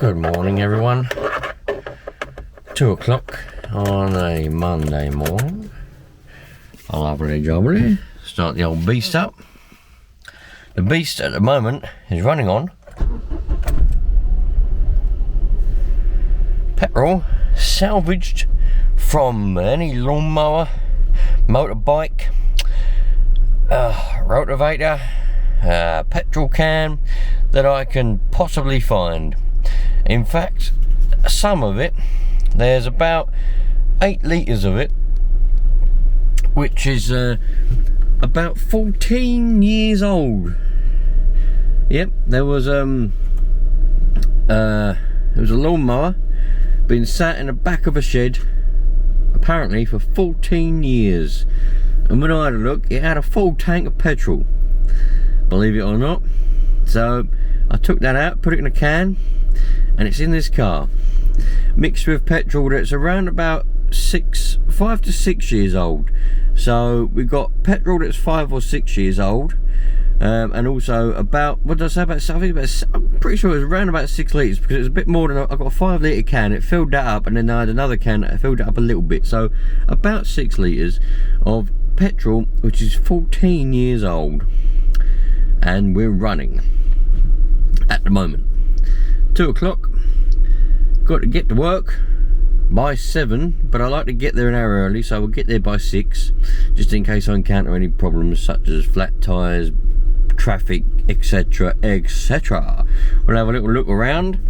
Good morning, everyone. 2 o'clock on a Monday morning. Lovely jubbly. Start the old beast up. The beast at the moment is running on petrol salvaged from any lawnmower, motorbike, rotavator, petrol can that I can possibly find. In fact, some of it, there's about 8 litres of it, which is about 14 years old. Yep, there was a lawnmower been sat in the back of a shed apparently for 14 years, and when I had a look, it had a full tank of petrol, believe it or not. So I took that out, put it in a can, and it's in this car, mixed with petrol that's around about 5 to 6 years old. So we've got petrol that's 5 or 6 years old, and also about, what did I say, about, I'm pretty sure it was around about 6 litres, because it was a bit more than, I got a 5 litre can, it filled that up, and then I had another can that filled it up a little bit. So about 6 litres of petrol, which is 14 years old, and we're running at the moment. 2 o'clock, got to get to work by 7, but I like to get there an hour early, so we'll get there by 6, just in case I encounter any problems such as flat tyres, traffic, etc, etc. We'll have a little look around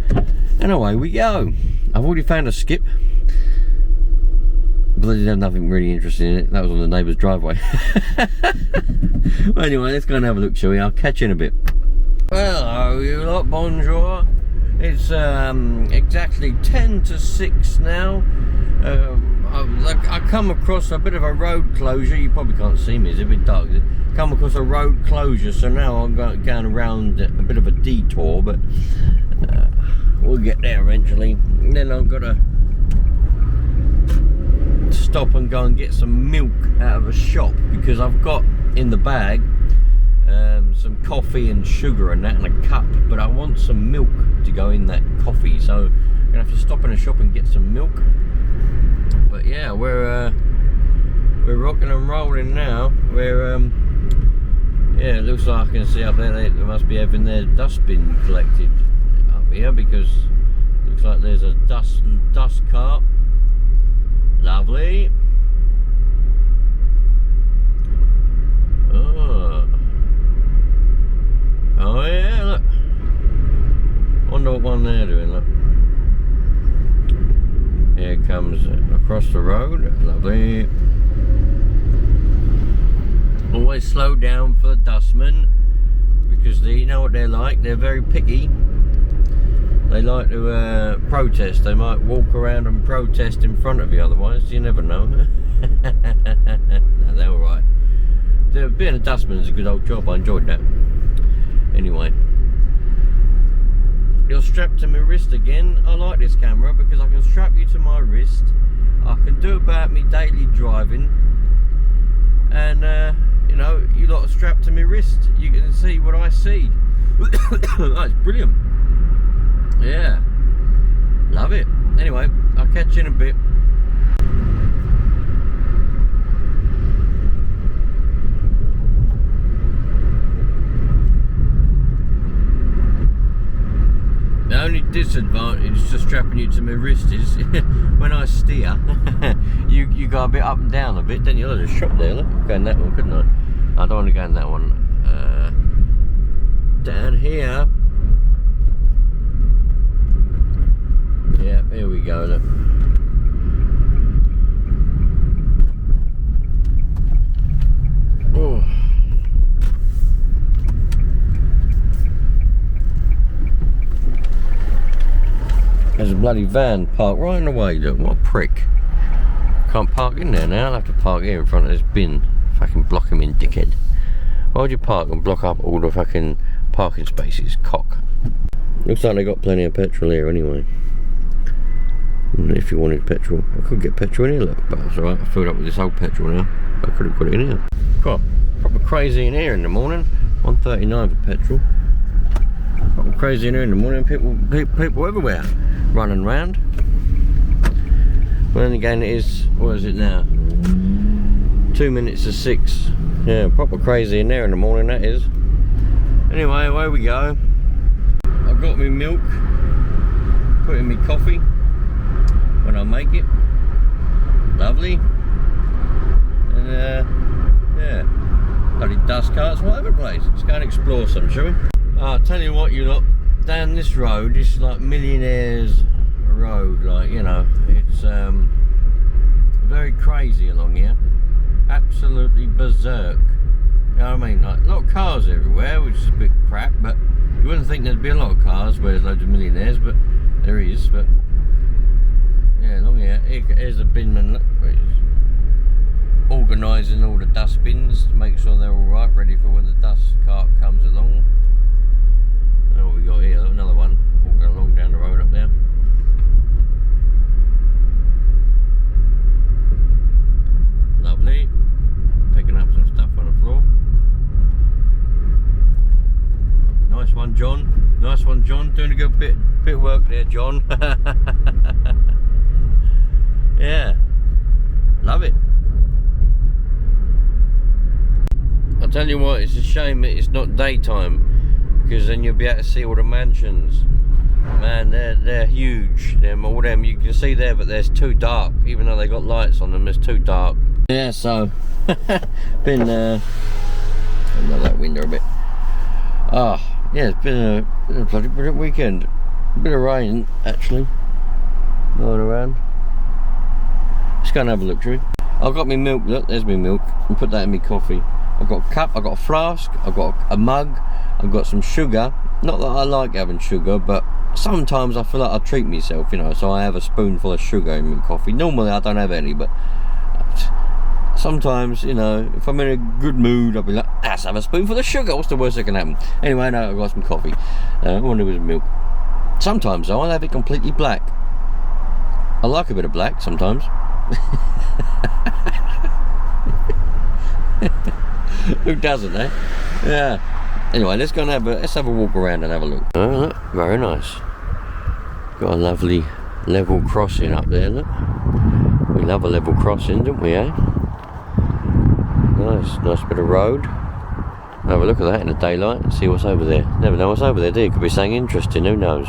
and away we go. I've already found a skip, but they didn't have nothing really interesting in it. That was on the neighbour's driveway. Well, anyway, let's go and have a look, shall we? I'll catch you in a bit. Well, hello you lot, bonjour. It's exactly 10 to 6 now. I come across a bit of a road closure. You probably can't see me, it's a bit dark. Come across a road closure, so now I'm going around a bit of a detour, but we'll get there eventually. And then I've got to stop and go and get some milk out of a shop, because I've got in the bag some coffee and sugar and that in a cup, but I want some milk to go in that coffee, so I'm gonna have to stop in a shop and get some milk. But yeah, we're rocking and rolling now. We're yeah, it looks like I can see up there they must be having their dustbin collected up here, because it looks like there's a dust cart. Lovely. Oh yeah, look. Wonder what one they're doing, look. Here it comes across the road. Lovely. Always slow down for the dustmen, because you know what they're like, they're very picky. They like to protest. They might walk around and protest in front of you, otherwise you never know. No, they're alright. Being a dustman is a good old job, I enjoyed that. Anyway, you're strapped to my wrist again. I like this camera because I can strap you to my wrist. I can do about me daily driving, and you know, you lot are strapped to my wrist. You can see what I see. That's brilliant. Yeah, love it. Anyway, I'll catch you in a bit. The only disadvantage to strapping you to my wrist is when I steer, you go a bit up and down a bit, don't you? There's a shop there, look. Go in that one, couldn't I? I don't want to go in that one. Down here. Yeah, here we go, look. Oh. There's a bloody van parked right in the way, look, what a prick. Can't park in there now, I'll have to park here in front of this bin. Fucking block him in, dickhead. Why would you park and block up all the fucking parking spaces, cock? Looks like they got plenty of petrol here anyway. If you wanted petrol, I could get petrol in here, look, but that's alright, I filled up with this old petrol now. I could have got it in here. Got proper crazy in here in the morning. 139 for petrol. Got People crazy in here in the morning. People everywhere running around. But then again, it is, what is it now? 2 minutes to 6. Yeah, proper crazy in there in the morning, that is. Anyway, away we go. I've got me milk, put in me coffee when I make it. Lovely. And yeah, bloody dust carts all over the place. Let's go and explore some, shall we? I'll tell you what, you lot, down this road, this is like millionaires road, like, you know, it's very crazy along here. Absolutely berserk. You know what I mean? Like, a lot of cars everywhere, which is a bit crap, but you wouldn't think there'd be a lot of cars where there's loads of millionaires, but there is. But yeah, along here, here's a binman organising all the dustbins to make sure they're all right, ready for when the dust cart comes along. And what we got here, another one walking along down the road up there. Lovely. Picking up some stuff on the floor. Nice one, John. Nice one, John. Doing a good bit of work there, John. Yeah. Love it. I'll tell you what, it's a shame it's not daytime, because then you'll be able to see all the mansions. Man, they're huge. All them you can see there, but there's too dark. Even though they got lights on them, it's too dark. Yeah, so been another that window a bit. Oh, yeah, it's been a bloody brilliant weekend. A bit of rain actually going around. Let's go and have a look, shall we? I've got my milk. Look, there's my milk. And put that in my coffee. I've got a cup. I've got a flask. I've got a mug. I've got some sugar. Not that I like having sugar, but sometimes I feel like I treat myself, you know. So I have a spoonful of sugar in my coffee. Normally I don't have any, but sometimes, you know, if I'm in a good mood, I'll be like, let's have a spoonful of sugar. What's the worst that can happen? Anyway, no, I've got some coffee. I wonder with milk. Sometimes though, I'll have it completely black. I like a bit of black sometimes. Who doesn't, eh? Yeah. Anyway, let's go and let's have a walk around and have a look. Oh, look, very nice. Got a lovely level crossing up there. Look, we love a level crossing, don't we? Eh? Nice bit of road. Have a look at that in the daylight and see what's over there. Never know what's over there, do you? Could be something interesting. Who knows?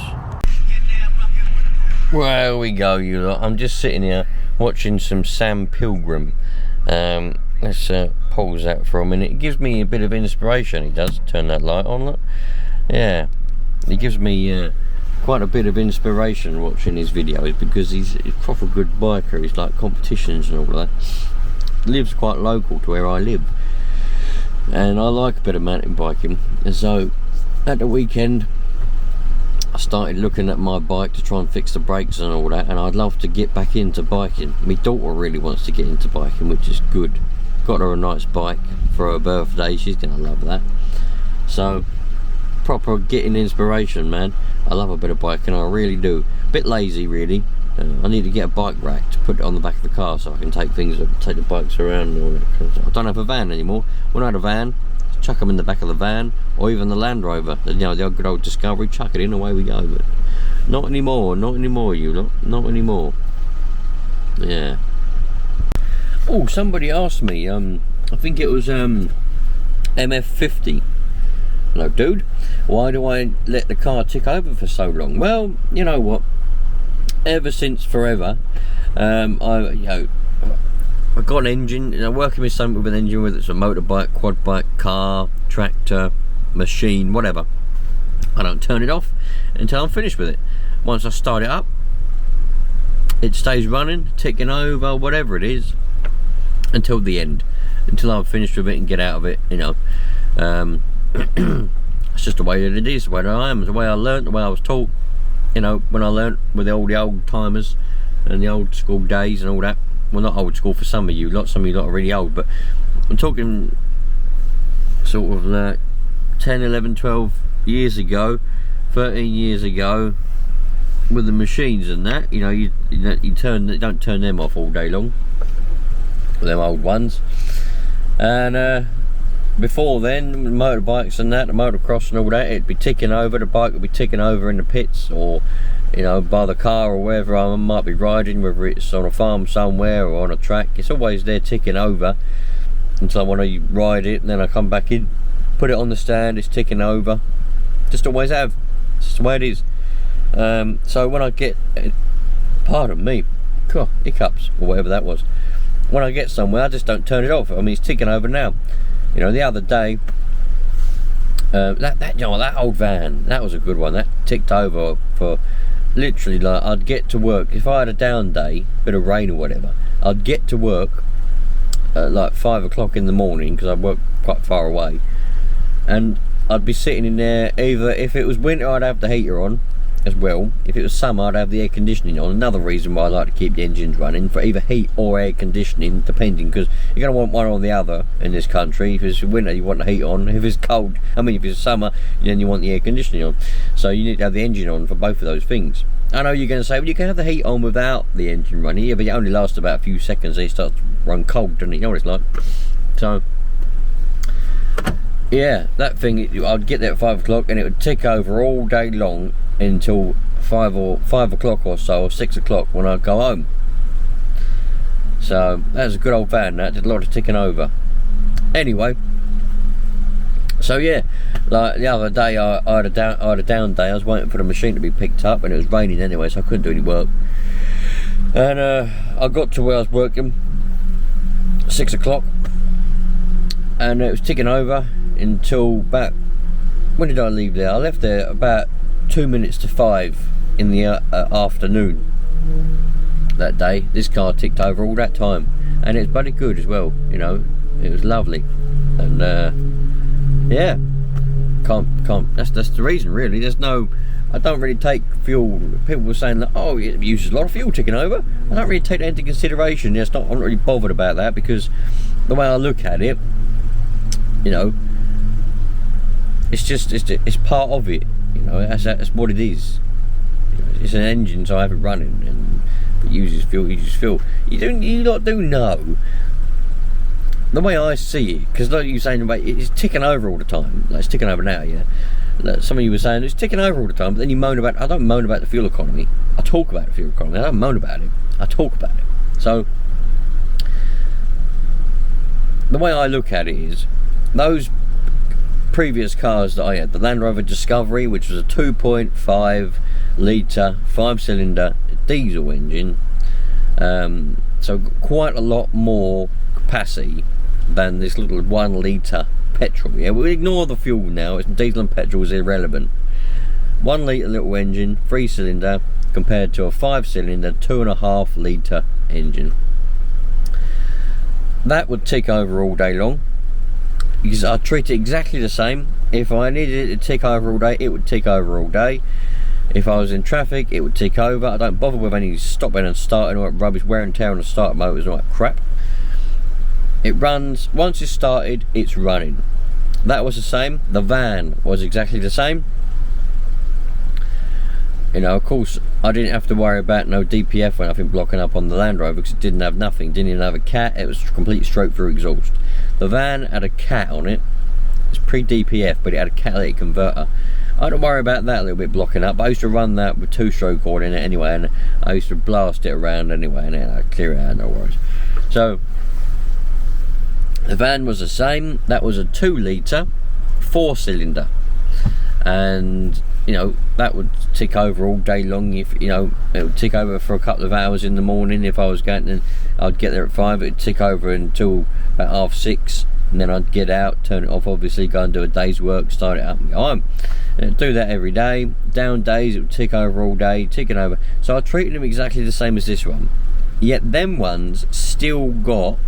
Well, we go, you lot. I'm just sitting here watching some Sam Pilgrim. Let's pause that for a minute. It gives me a bit of inspiration. He does. Turn that light on, look. Yeah, he gives me quite a bit of inspiration watching his videos, because he's a proper good biker. He's like competitions and all that. Lives quite local to where I live, and I like a bit of mountain biking. And so at the weekend I started looking at my bike to try and fix the brakes and all that, and I'd love to get back into biking. My daughter really wants to get into biking, which is good. Got her a nice bike for her birthday. She's gonna love that. So proper getting inspiration, man. I love a bit of biking, I really do. Bit lazy really. I need to get a bike rack to put it on the back of the car so I can take the bikes around and all that. I don't have a van anymore. When I had a van, chuck them in the back of the van, or even the Land Rover, you know, the good old Discovery, chuck it in, away we go. But not anymore, you lot, not anymore. Yeah. Oh, somebody asked me, I think it was MF50. Hello, dude. Why do I let the car tick over for so long? Well, you know what? Ever since forever, I've got an engine, working with something with an engine, whether it's a motorbike, quad bike, car, tractor, machine, whatever. I don't turn it off until I'm finished with it. Once I start it up, it stays running, ticking over, whatever it is, until the end, until I'm finished with it and get out of it, you know. It's just the way that it is, the way that I am, the way I learnt, the way I was taught. You know, when I learnt with the old timers and the old school days and all that. Well, not old school for some of you lot, some of you lot are really old, but I'm talking sort of like 10, 11, 12 years ago, 13 years ago, with the machines and that. You know, you don't turn them off all day long, them old ones. And before then, motorbikes and that, the motocross and all that, it'd be ticking over, the bike would be ticking over in the pits, or you know, by the car or wherever I might be riding, whether it's on a farm somewhere or on a track, it's always there ticking over until I want to ride it, and then I come back in, put it on the stand, it's ticking over. Just always have. It's just the way it is. So when I get, pardon me, hiccups or whatever that was, when I get somewhere I just don't turn it off. I mean, it's ticking over now. You know, the other day, that old van, that was a good one. That ticked over for literally, like, I'd get to work, if I had a down day, bit of rain or whatever, I'd get to work at like 5 o'clock in the morning, because I work quite far away, and I'd be sitting in there. Either if it was winter I'd have the heater on as well, if it was summer I'd have the air conditioning on. Another reason why I like to keep the engines running, for either heat or air conditioning, depending, because you're going to want one or the other in this country. If it's winter you want the heat on, if it's cold, I mean if it's summer, then you want the air conditioning on. So you need to have the engine on for both of those things. I know you're going to say, well, you can have the heat on without the engine running. Yeah, but it only lasts about a few seconds and it starts to run cold, doesn't it? You know what it's like. So yeah, that thing, I'd get there at 5 o'clock and it would tick over all day long until 5 o'clock or so, or 6 o'clock when I'd go home. So that was a good old van. That did a lot of ticking over. Anyway, so yeah, like the other day I had a down day. I was waiting for the machine to be picked up, and it was raining anyway, so I couldn't do any work. And I got to where I was working 6 o'clock, and it was ticking over until about, when did I leave there? I left there about 2 minutes to 5 in the afternoon that day. This car ticked over all that time, and it was bloody good as well. You know, it was lovely, and yeah, can't. That's the reason, really. There's no, I don't really take fuel. People were saying that, oh, it uses a lot of fuel ticking over. I don't really take that into consideration. I'm not really bothered about that, because the way I look at it, you know, it's part of it. You know, that's what it is. It's an engine, so I have it running, and if it uses fuel, you lot do know. The way I see it, because like you were saying, it's ticking over all the time. Like, it's ticking over now, yeah. Like some of you were saying it's ticking over all the time, but then you moan about. I don't moan about the fuel economy. I talk about the fuel economy. I don't moan about it. I talk about it. So the way I look at it is, those previous cars that I had, the Land Rover Discovery, which was a 2.5 litre 5-cylinder diesel engine, so quite a lot more capacity than this little 1 litre petrol. Yeah, we'll ignore the fuel now. It's diesel and petrol is irrelevant. 1 litre little engine, 3-cylinder, compared to a 5-cylinder 2.5 litre engine. That would tick over all day long, because I treat it exactly the same. If I needed it to tick over all day, it would tick over all day. If I was in traffic, it would tick over. I don't bother with any stopping and starting or rubbish, wear and tear on the starter motors and all that crap. It runs. Once it's started, it's running. That was the same. The van was exactly the same. You know, of course, I didn't have to worry about no DPF or nothing blocking up on the Land Rover, because it didn't have nothing. Didn't even have a cat. It was complete straight through exhaust. The van had a cat on it. It's pre-DPF, but it had a catalytic converter. I don't worry about that a little bit blocking up. I used to run that with 2-stroke oil in it anyway, and I used to blast it around anyway, and then I'd clear it out, no worries. So the van was the same. That was a 2 litre 4-cylinder, and you know, that would tick over all day long. If you know, it would tick over for a couple of hours in the morning. If I was going, then I'd get there at 5. It'd tick over until about 6:30, and then I'd get out, turn it off, obviously, go and do a day's work, start it up and go home. And I'd do that every day. Down days, it would tick over all day, ticking over. So I treated them exactly the same as this one, yet them ones still got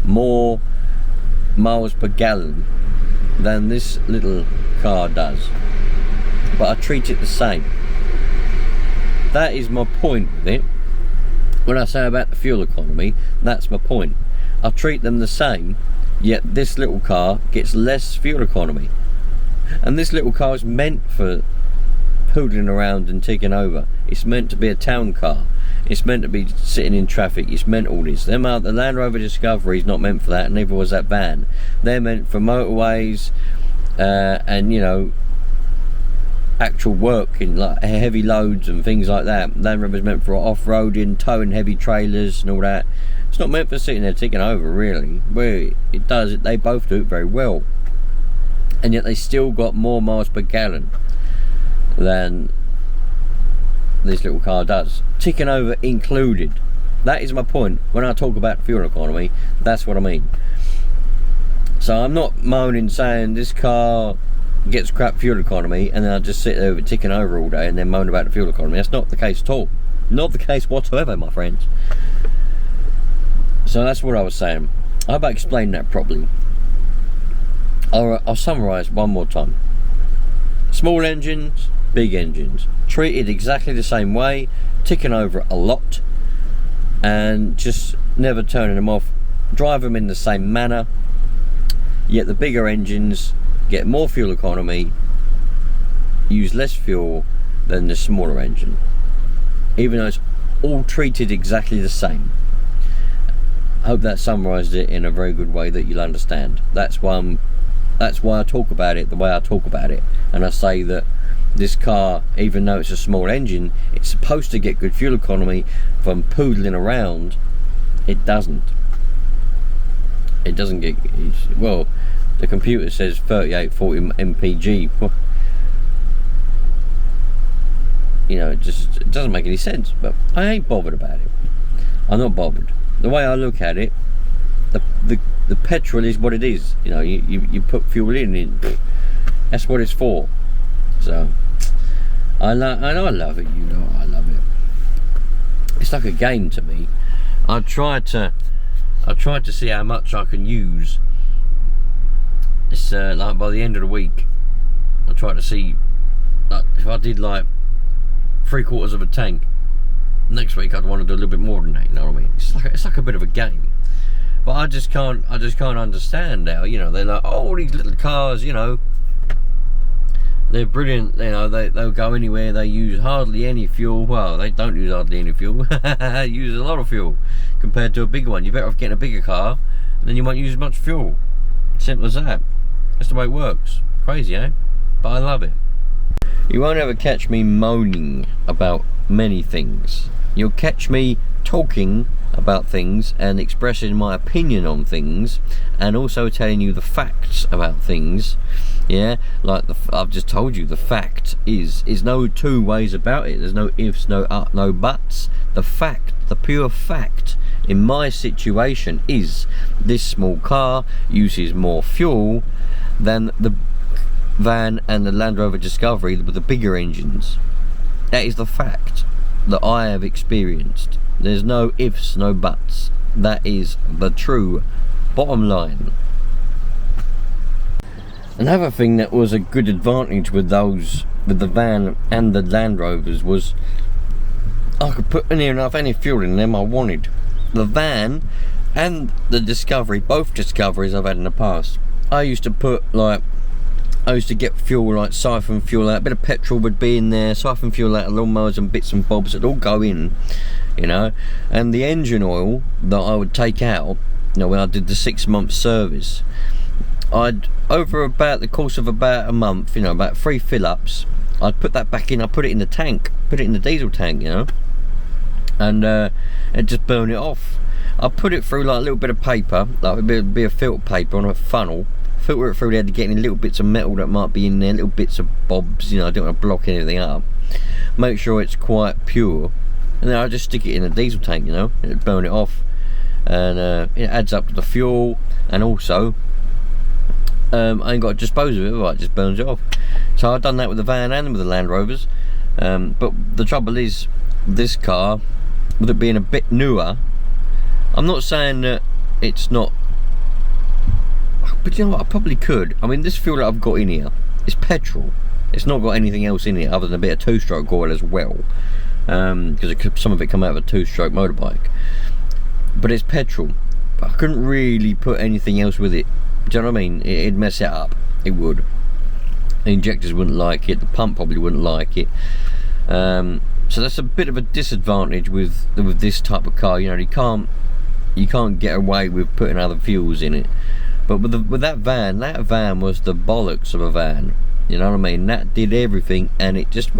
more miles per gallon than this little car does, but I treat it the same. That is my point with it. When I say about the fuel economy, that's my point. I treat them the same, yet this little car gets less fuel economy, and this little car is meant for poodling around and ticking over. It's meant to be a town car. It's meant to be sitting in traffic. It's meant all this. The Land Rover Discovery is not meant for that, and neither was that van. They're meant for motorways and, you know, actual work in like heavy loads and things like that. Land Rover's meant for off-roading, towing heavy trailers and all that. It's not meant for sitting there ticking over, really. Where it does, they both do it very well, and yet they still got more miles per gallon than this little car does, ticking over included. That is my point when I talk about fuel economy. That's what I mean. So I'm not moaning saying this car gets crap fuel economy and then I just sit there with it ticking over all day and then moan about the fuel economy. That's not the case at all. Not the case whatsoever, my friends. So that's what I was saying. I hope I explained that properly. I'll summarise one more time. Small engines, big engines, treated exactly the same way, ticking over a lot, and just never turning them off. Drive them in the same manner, yet the bigger engines get more fuel economy, use less fuel than the smaller engine, even though it's all treated exactly the same. I hope that summarised it in a very good way that you'll understand. That's why I talk about it the way I talk about it, and I say that this car, even though it's a small engine, it's supposed to get good fuel economy from poodling around. It doesn't. It doesn't get, well, the computer says 3840 mpg. You know, it doesn't make any sense, but I ain't bothered about it. I'm not bothered. The way I look at it, the petrol is what it is. You know, you put fuel in, that's what it's for. So I love it, you know, I love it. It's like a game to me. I tried to see how much I can use. It's like by the end of the week, I try to see, like, if I did like 3/4 of a tank, next week I'd want to do a little bit more than that. You know what I mean? It's like a bit of a game. But I just can't understand now. You know, they're like, oh, these little cars, you know, they're brilliant. You know, they'll go anywhere. They use hardly any fuel. Well, they don't use hardly any fuel. They use a lot of fuel compared to a big one. You're better off getting a bigger car, and then you won't use as much fuel. Simple as that. That's the way it works. Crazy, eh? But I love it. You won't ever catch me moaning about many things. You'll catch me talking about things and expressing my opinion on things, and also telling you the facts about things. Yeah, like I've just told you, the fact is no two ways about it. There's no ifs, no no buts. The fact, the pure fact in my situation is this small car uses more fuel than the van and the Land Rover Discovery with the bigger engines. That is the fact that I have experienced. There's no ifs, no buts. That is the true bottom line. Another thing that was a good advantage with the van and the Land Rovers was I could put near enough any fuel in them I wanted. The van and the Discovery, both Discoveries I've had in the past, I used to get fuel, like siphon fuel out, a bit of petrol would be in there, siphon fuel out of lawnmowers and bits and bobs, it'd all go in, you know. And the engine oil that I would take out, you know, when I did the 6-month service, I'd, over about the course of about a month, you know, about 3 fill-ups, I'd put that back in. I put it in the tank, put it in the diesel tank, you know, and just burn it off. I put it through like a little bit of paper, like it'd be a filter paper on a funnel, filter it through there to get any little bits of metal that might be in there, little bits of bobs, you know, I don't want to block anything up. Make sure it's quite pure, and then I just stick it in a diesel tank, you know, and burn it off, and it adds up to the fuel, and also I ain't got to dispose of it, right, it just burns it off. So I've done that with the van and with the Land Rovers, but the trouble is, this car, with it being a bit newer, I'm not saying that it's not, but you know what, I probably could. I mean, this fuel that I've got in here is petrol. It's not got anything else in it other than a bit of 2-stroke oil as well, because some of it come out of a 2-stroke motorbike. But it's petrol. But I couldn't really put anything else with it. Do you know what I mean? It'd mess it up. It would. The injectors wouldn't like it. The pump probably wouldn't like it. So that's a bit of a disadvantage with this type of car. You know, you can't get away with putting other fuels in it. But with that van was the bollocks of a van. You know what I mean? That did everything, and it just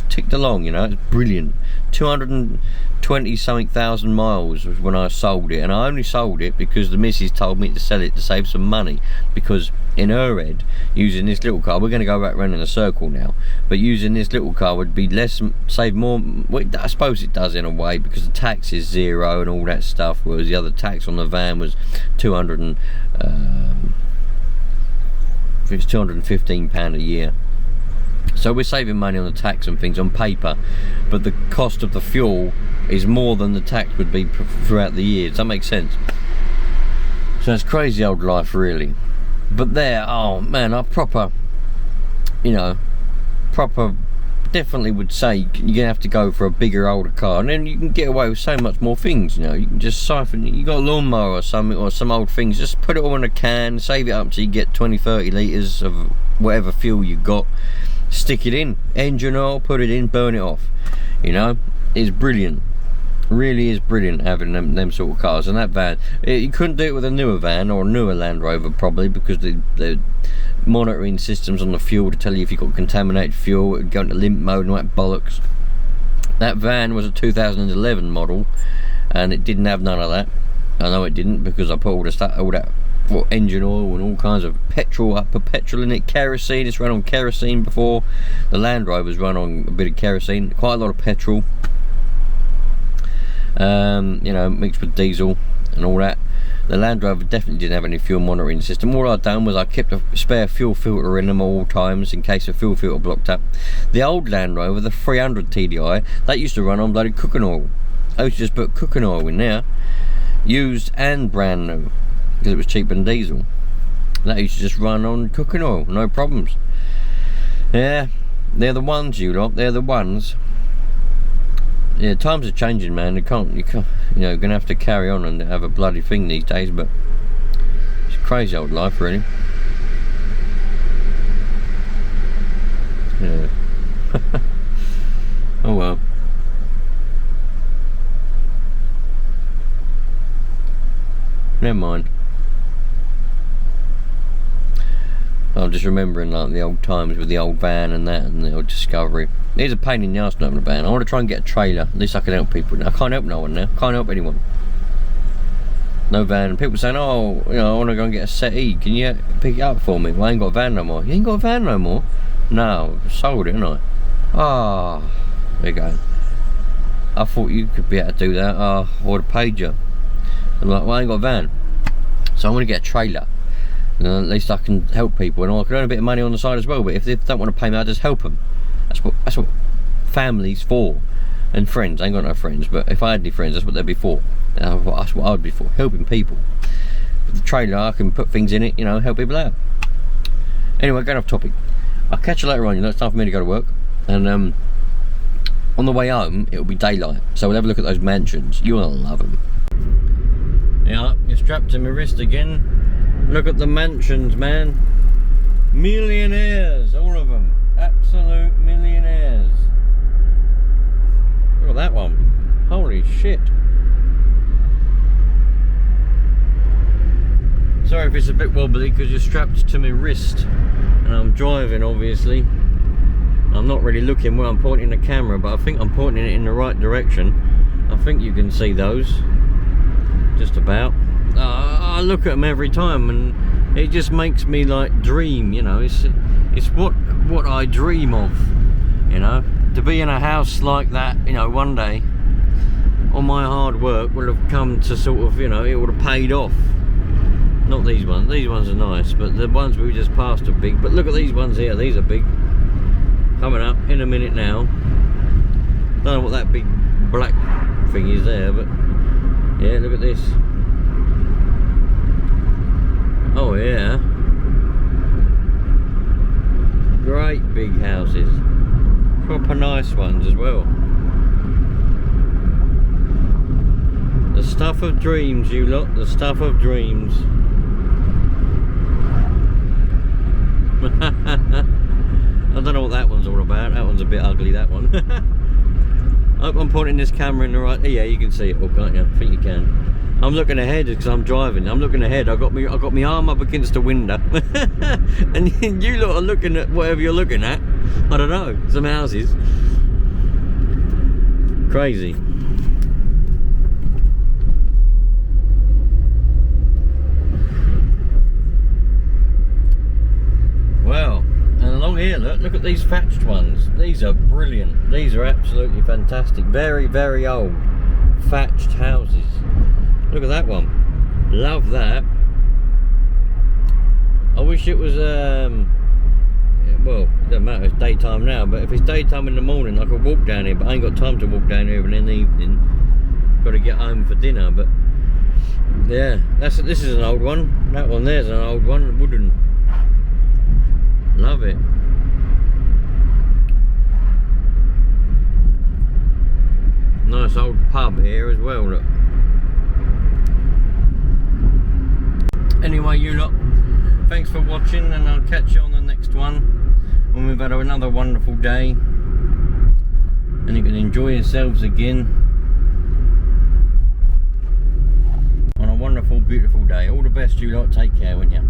ticked along. You know, it's brilliant. 220 something thousand miles was when I sold it, and I only sold it because the missus told me to sell it to save some money. Because in her head, using this little car, we're going to go back round in a circle now, but using this little car would be save more. Well, I suppose it does in a way, because the tax is zero and all that stuff, whereas the other tax on the van was 200 and I think it's £215 a year. So we're saving money on the tax and things on paper, but the cost of the fuel is more than the tax would be throughout the year. Does that make sense? So it's crazy old life, really. But there, oh man, I proper, definitely would say you're gonna have to go for a bigger, older car, and then you can get away with so much more things. You know, you can just siphon. You got a lawnmower or something, or some old things. Just put it all in a can, save it up till you get 20-30 litres of whatever fuel you got. Stick it in, engine oil, put it in, burn it off. You know, it's brilliant. Really is brilliant having them sort of cars. And that van, you couldn't do it with a newer van or a newer Land Rover probably, because the monitoring systems on the fuel to tell you if you've got contaminated fuel, it would go into limp mode and all that bollocks. That van was a 2011 model, and it didn't have none of that. I know it didn't, because I put all that engine oil and all kinds of petrol. I put petrol in it, kerosene. It's run on kerosene before. The Land Rover's run on a bit of kerosene, quite a lot of petrol. You know, mixed with diesel and all that. The Land Rover definitely didn't have any fuel monitoring system. All I'd done was I kept a spare fuel filter in them at all times in case a fuel filter blocked up. The old Land Rover, the 300 TDI, that used to run on bloody cooking oil. I used to just put cooking oil in there, used and brand new, because it was cheaper than diesel. That used to just run on cooking oil, no problems. Yeah, they're the ones, you lot, they're the ones. Yeah, times are changing, man. You can't, you're gonna have to carry on and have a bloody thing these days. But it's a crazy old life, really. Yeah. Oh well. Never mind. I'm just remembering like the old times with the old van and that, and the old Discovery. It's a pain in the arse not having a van. I want to try and get a trailer. At least I can help people. I can't help no one now. Can't help anyone. No van. People saying, oh, I want to go and get a settee. Can you pick it up for me? Well, I ain't got a van no more. You ain't got a van no more? No, I sold it, haven't I? Ah, there you go. I thought you could be able to do that. I would have paid you. I'm like, well, I ain't got a van. So I'm going to get a trailer. And at least I can help people, and I can earn a bit of money on the side as well. But if they don't want to pay me, I just help them. That's what family's for, and friends. I ain't got no friends, but if I had any friends, that's what they'd be for. That's what I'd be for, helping people. With the trailer, I can put things in it, help people out. Anyway, going off topic. I'll catch you later on. It's time for me to go to work, and on the way home it'll be daylight, so we'll have a look at those mansions. You'll love them. Yeah, you're strapped to my wrist again. Look at the mansions, man. Millionaires, all of them. Absolute millionaires. Look at that one. Holy shit. Sorry if it's a bit wobbly, because you're strapped to my wrist and I'm driving, obviously. I'm not really looking where I'm pointing the camera, but I think I'm pointing it in the right direction. I think you can see those just about. I look at them every time and it just makes me like dream, it's what I dream of, to be in a house like that, one day all my hard work will have come to sort of, it would have paid off. Not these ones are nice, but the ones we just passed are big. But look at these ones here, these are big. Coming up in a minute now. Don't know what that big black thing is there, but yeah, look at this. Oh yeah, great big houses, proper nice ones as well. The stuff of dreams, you lot, the stuff of dreams. I don't know what that one's all about. That one's a bit ugly, that one. Hope I'm pointing this camera in the right. Yeah, you can see it all, can't you? I think you can. I'm looking ahead because I'm driving. I'm looking ahead. I got my arm up against the window, and you lot are looking at whatever you're looking at. I don't know. Some houses. Crazy. Well, and along here, look at these thatched ones. These are brilliant. These are absolutely fantastic. Very, very old thatched houses. Look at that one. Love that. I wish it was well, it doesn't matter, it's daytime now, but if it's daytime in the morning I could walk down here, but I ain't got time to walk down here even in the evening. Got to get home for dinner. But yeah, this is an old one. That one there's an old one, wooden. Love it. Nice old pub here as well, look. Anyway, you lot, thanks for watching, and I'll catch you on the next one when we've had another wonderful day and you can enjoy yourselves again on a wonderful, beautiful day. All the best, you lot. Take care, won't you?